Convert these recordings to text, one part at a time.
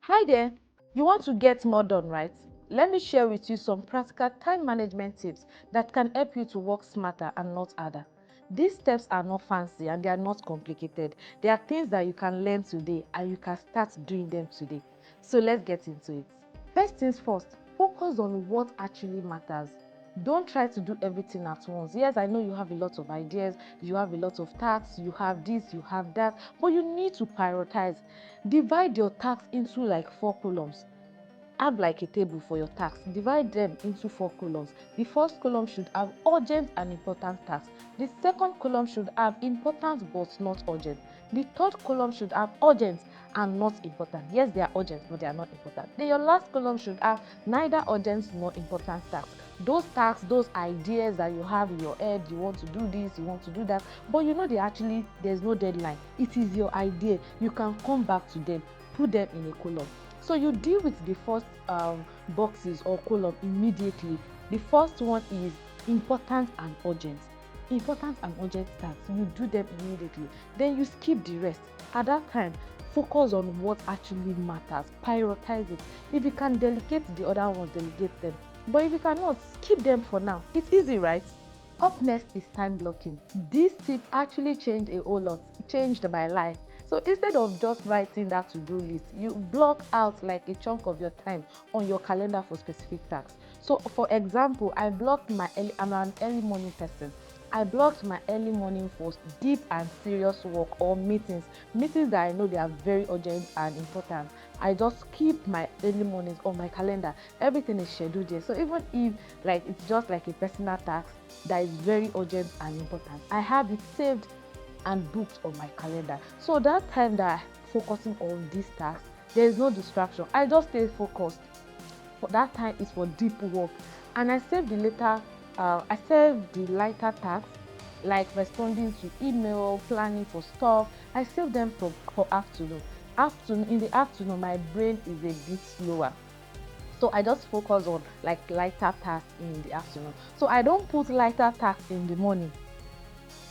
Hi there, you want to get more done, right? Let me share with you some practical time management tips that can help you to work smarter and not harder. These steps are not fancy and they are not complicated. They are things that you can learn today and you can start doing them today. So let's get into it. First things first, focus on what actually matters. Don't try to do everything at once. Yes, I know you have a lot of ideas, you have a lot of tasks, you have this, you have that, but you need to prioritize. Divide your tasks into like 4 columns. Have like a table for your tasks. Divide them into 4 columns. The first column should have urgent and important tasks. The second column should have important but not urgent. The third column should have urgent and not important. Yes, they are urgent, but they are not important. Then your last column should have neither urgent nor important tasks, those ideas that you have in your head. You want to do this, you want to do that, but you know there's no deadline. It is your idea. You can come back to them, put them in a column. So you deal with the first boxes or column immediately. The first one is important and urgent. Important and urgent tasks, you do them immediately. Then you skip the rest. At that time, focus on what actually matters. Prioritize it. If you can delegate the other ones, delegate them. But if you cannot, skip them for now. It's easy, right? Up next is time blocking. This tip actually changed a whole lot. It changed my life. So instead of just writing that to-do list, you block out like a chunk of your time on your calendar for specific tasks. So for example, I'm an early morning person. I blocked my early morning for deep and serious work or meetings that I know they are very urgent and important. I just keep my early mornings on my calendar. Everything is scheduled there. So even if like it's just like a personal task that is very urgent and important, I have it saved and booked on my calendar. So that time that I'm focusing on these tasks, there is no distraction. I just stay focused. For that time is for deep work, and I save the lighter tasks like responding to email, planning for stuff. I save them for afternoon. In the afternoon, my brain is a bit slower. So I just focus on like lighter tasks in the afternoon. So I don't put lighter tasks in the morning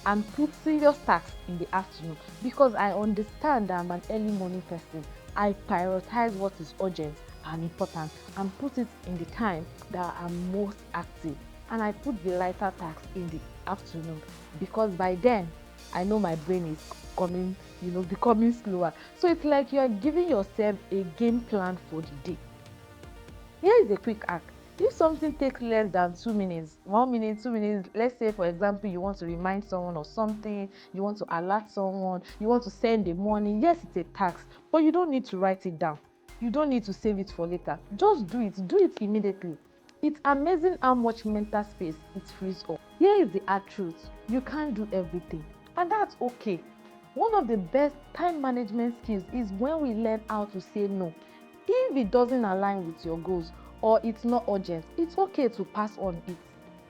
and put serious tasks in the afternoon because I understand that I'm an early morning person. I prioritize what is urgent and important and put it in the time that I'm most active. And I put the lighter tasks in the afternoon because by then I know my brain is becoming slower. So it's like you are giving yourself a game plan for the day. Here is a quick hack. If something takes less than 2 minutes, 1 minute, 2 minutes, let's say for example, you want to remind someone of something, you want to alert someone, you want to send a money, yes, it's a task, but you don't need to write it down. You don't need to save it for later. Just do it immediately. It's amazing how much mental space it frees up. Here is the hard truth. You can't do everything, and that's okay. One of the best time management skills is when we learn how to say no. If it doesn't align with your goals or it's not urgent, it's okay to pass on it.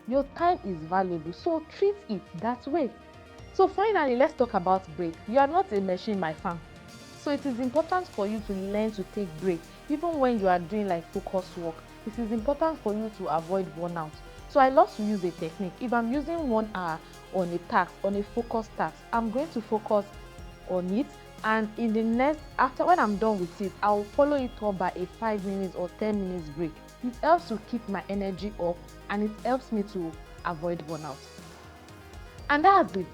Your time is valuable, so treat it that way. So finally, let's talk about break. You are not a machine, my fam. So it is important for you to learn to take breaks, even when you are doing like focus work. It is important for you to avoid burnout. So I love to use a technique. If I'm using 1 hour on a task, on a focus task, I'm going to focus on it, and in the next after when I'm done with it, I'll follow it up by a 5 minutes or 10 minutes break. It helps to keep my energy up and it helps me to avoid burnout. And that's it.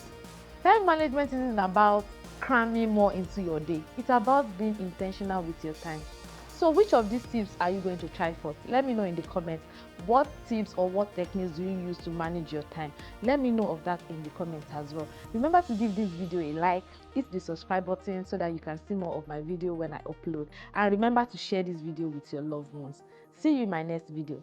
Time management isn't about cramming more into your day. It's about being intentional with your time. So which of these tips are you going to try first? Let me know in the comments. What tips or what techniques do you use to manage your time? Let me know of that in the comments as well. Remember to give this video a like, hit the subscribe button so that you can see more of my video when I upload. And remember to share this video with your loved ones. See you in my next video.